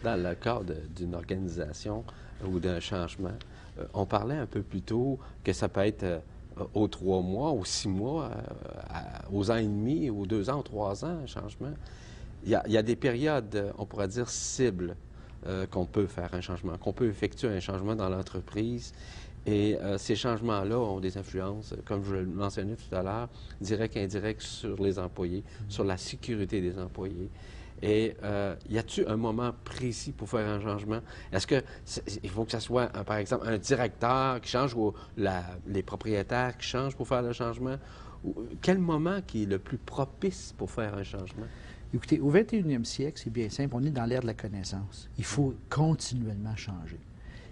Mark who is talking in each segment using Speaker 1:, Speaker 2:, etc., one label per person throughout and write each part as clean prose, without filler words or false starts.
Speaker 1: Dans le cadre d'une organisation ou d'un changement, on parlait un peu plus tôt que ça peut être aux 3 mois, aux 6 mois, aux ans et demi, aux 2 ans, aux 3 ans, un changement. Il y a des périodes, on pourrait dire, cibles qu'on peut faire un changement, qu'on peut effectuer un changement dans l'entreprise. Et ces changements-là ont des influences, comme je le mentionnais tout à l'heure, directes et indirectes sur les employés, sur la sécurité des employés. Et y a-t-il un moment précis pour faire un changement? Est-ce que il faut que ce soit, par exemple, un directeur qui change ou les propriétaires qui changent pour faire le changement? Ou, quel moment qui est le plus propice pour faire un changement?
Speaker 2: Écoutez, au 21e siècle, c'est bien simple, on est dans l'ère de la connaissance. Il faut continuellement changer.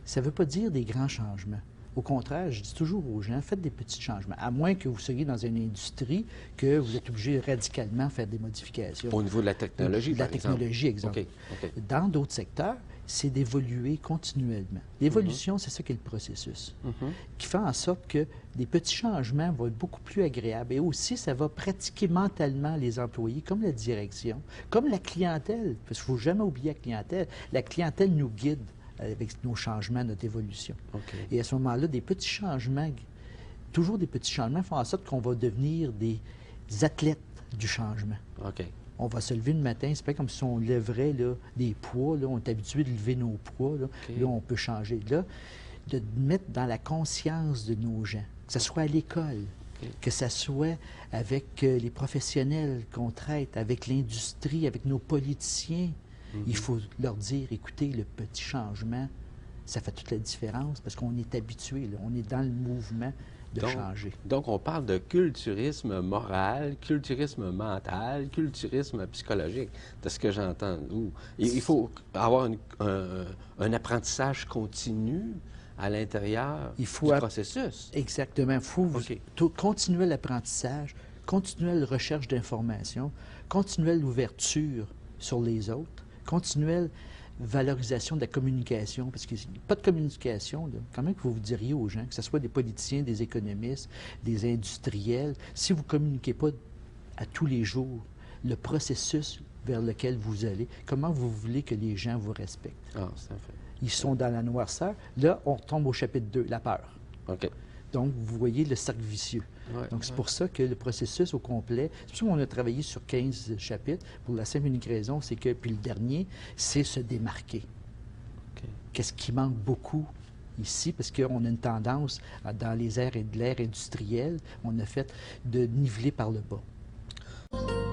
Speaker 2: Ça ne veut pas dire des grands changements. Au contraire, je dis toujours aux gens, faites des petits changements, à moins que vous soyez dans une industrie que vous êtes obligé radicalement de faire des modifications.
Speaker 1: Au niveau de la technologie,
Speaker 2: par exemple. De la technologie, exemple.
Speaker 1: OK.
Speaker 2: Dans d'autres secteurs, c'est d'évoluer continuellement. L'évolution, c'est ça qui est le processus, qui fait en sorte que des petits changements vont être beaucoup plus agréables. Et aussi, ça va pratiquer mentalement les employés, comme la direction, comme la clientèle, parce qu'il ne faut jamais oublier la clientèle. La clientèle nous guide avec nos changements, notre évolution. Et à ce moment-là, des petits changements, toujours des petits changements font en sorte qu'on va devenir des athlètes du changement. On va se lever le matin, c'est pas comme si on lèverait là, des poids, là, on est habitué de lever nos poids, là, on peut changer. Là, de mettre dans la conscience de nos gens, que ce soit à l'école, que ce soit avec les professionnels qu'on traite, avec l'industrie, avec nos politiciens. Il faut leur dire, écoutez, le petit changement, ça fait toute la différence parce qu'on est habitué, là, on est dans le mouvement de changer.
Speaker 1: Donc, on parle de culturisme moral, culturisme mental, culturisme psychologique, de ce que j'entends. Il faut avoir un apprentissage continu à l'intérieur du processus.
Speaker 2: Exactement. Il faut continuer l'apprentissage, continuelle recherche d'informations, continuelle ouverture sur les autres, continuelle valorisation de la communication, parce qu'il n'y a pas de communication, là, quand même que vous diriez aux gens, que ce soit des politiciens, des économistes, des industriels, si vous ne communiquez pas à tous les jours le processus vers lequel vous allez, comment vous voulez que les gens vous respectent?
Speaker 1: Ah, c'est un fait.
Speaker 2: Ils sont dans la noirceur. Là, on retombe au chapitre 2, la peur. Donc, vous voyez le cercle vicieux. Donc, c'est pour ça que le processus au complet, c'est pour ça qu'on a travaillé sur 15 chapitres, pour la simple et unique raison, c'est que, puis le dernier, c'est se démarquer. Qu'est-ce qui manque beaucoup ici, parce qu'on a une tendance, dans les aires et de l'ère industrielle, on a fait de niveler par le bas.